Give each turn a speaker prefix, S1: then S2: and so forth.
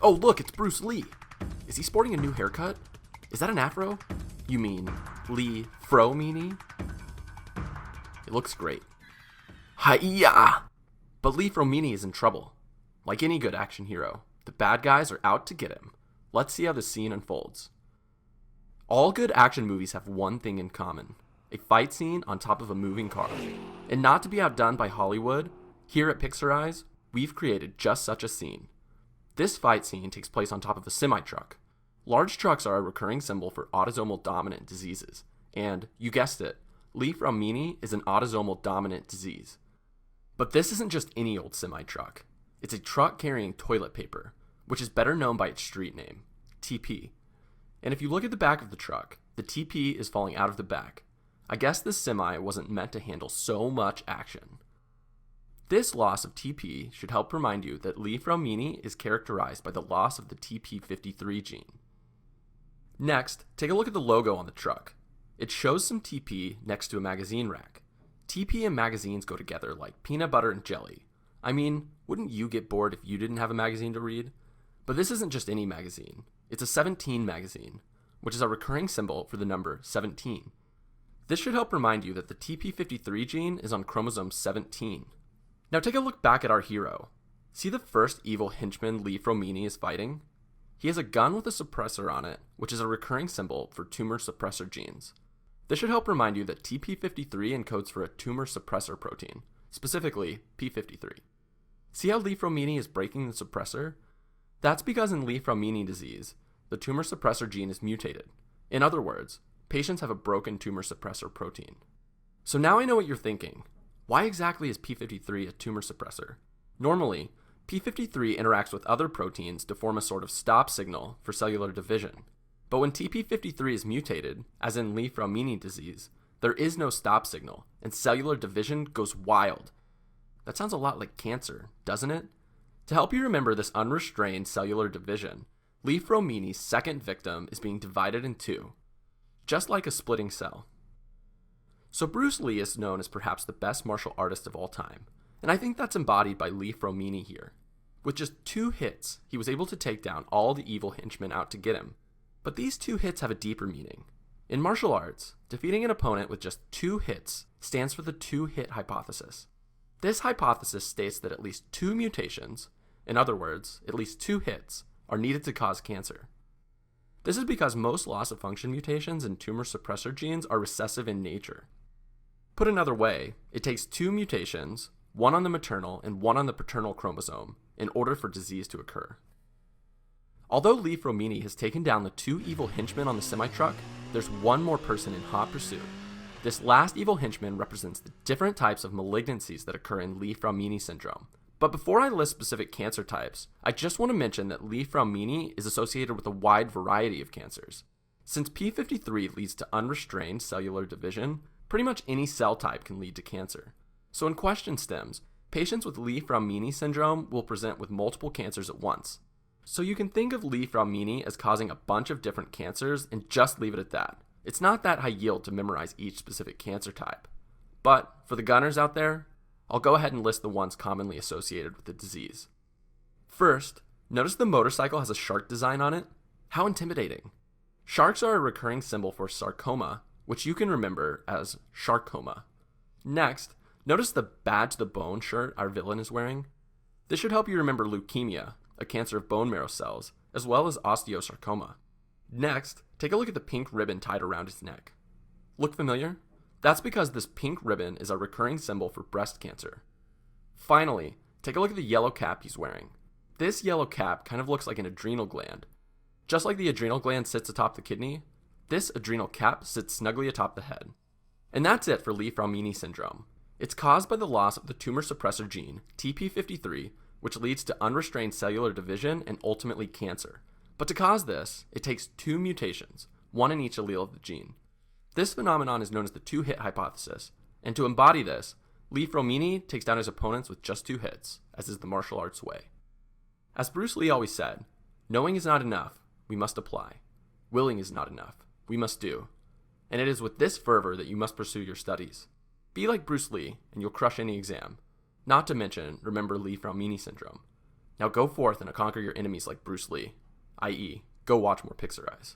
S1: Oh, look, it's Bruce Lee. Is he sporting a new haircut? Is that an afro? You mean Lee Fraumeni? It looks great. Hi-ya! But Lee Fraumeni is in trouble. Like any good action hero, the bad guys are out to get him. Let's see how the scene unfolds. All good action movies have one thing in common: a fight scene on top of a moving car. And not to be outdone by Hollywood, here at Pixarize, we've created just such a scene. This fight scene takes place on top of a semi-truck. Large trucks are a recurring symbol for autosomal dominant diseases. And, you guessed it, Lee Fraumeni is an autosomal dominant disease. But this isn't just any old semi-truck. It's a truck carrying toilet paper, which is better known by its street name, TP. And if you look at the back of the truck, the TP is falling out of the back. I guess this semi wasn't meant to handle so much action. This loss of TP should help remind you that Lee Fraumeni is characterized by the loss of the TP53 gene. Next, take a look at the logo on the truck. It shows some TP next to a magazine rack. TP and magazines go together like peanut butter and jelly. I mean, wouldn't you get bored if you didn't have a magazine to read? But this isn't just any magazine. It's a 17 magazine, which is a recurring symbol for the number 17. This should help remind you that the TP53 gene is on chromosome 17. Now take a look back at our hero. See the first evil henchman Lee Fraumeni is fighting? He has a gun with a suppressor on it, which is a recurring symbol for tumor suppressor genes. This should help remind you that TP53 encodes for a tumor suppressor protein, specifically P53. See how Lee Fraumeni is breaking the suppressor? That's because in Lee Fraumeni disease, the tumor suppressor gene is mutated. In other words, patients have a broken tumor suppressor protein. So now I know what you're thinking. Why exactly is P53 a tumor suppressor? Normally, P53 interacts with other proteins to form a sort of stop signal for cellular division. But when TP53 is mutated, as in Lee Fraumeni disease, there is no stop signal, and cellular division goes wild. That sounds a lot like cancer, doesn't it? To help you remember this unrestrained cellular division, Lee Fraumeni's second victim is being divided in two, just like a splitting cell. So Bruce Lee is known as perhaps the best martial artist of all time, and I think that's embodied by Lee Fraumeni here. With just 2 hits, he was able to take down all the evil henchmen out to get him. But these 2 hits have a deeper meaning. In martial arts, defeating an opponent with just 2 hits stands for the 2-hit hypothesis. This hypothesis states that at least 2 mutations, in other words, at least 2 hits, are needed to cause cancer. This is because most loss-of-function mutations in tumor suppressor genes are recessive in nature. Put another way, it takes 2 mutations, one on the maternal and one on the paternal chromosome, in order for disease to occur. Although Lee Fraumeni has taken down the 2 evil henchmen on the semi-truck, there's one more person in hot pursuit. This last evil henchman represents the different types of malignancies that occur in Lee Fraumeni syndrome. But before I list specific cancer types, I just want to mention that Lee Fraumeni is associated with a wide variety of cancers. Since P53 leads to unrestrained cellular division, pretty much any cell type can lead to cancer. So in question stems, patients with Lee Fraumeni syndrome will present with multiple cancers at once. So you can think of Lee Fraumeni as causing a bunch of different cancers and just leave it at that. It's not that high yield to memorize each specific cancer type. But for the gunners out there, I'll go ahead and list the ones commonly associated with the disease. First, notice the motorcycle has a shark design on it? How intimidating. Sharks are a recurring symbol for sarcoma, which you can remember as sharkoma. Next, notice the bad to the bone shirt our villain is wearing. This should help you remember leukemia, a cancer of bone marrow cells, as well as osteosarcoma. Next, take a look at the pink ribbon tied around his neck. Look familiar? That's because this pink ribbon is a recurring symbol for breast cancer. Finally, take a look at the yellow cap he's wearing. This yellow cap kind of looks like an adrenal gland. Just like the adrenal gland sits atop the kidney, this adrenal cap sits snugly atop the head. And that's it for Lee Fraumeni syndrome. It's caused by the loss of the tumor suppressor gene, TP53, which leads to unrestrained cellular division and ultimately cancer. But to cause this, it takes 2 mutations, one in each allele of the gene. This phenomenon is known as the 2-hit hypothesis, and to embody this, Lee Fraumeni takes down his opponents with just 2 hits, as is the martial arts way. As Bruce Lee always said, knowing is not enough, we must apply. Willing is not enough, we must do. And it is with this fervor that you must pursue your studies. Be like Bruce Lee, and you'll crush any exam. Not to mention, remember Lee Fraumeni syndrome. Now go forth and conquer your enemies like Bruce Lee, i.e., go watch more Pixar Eyes.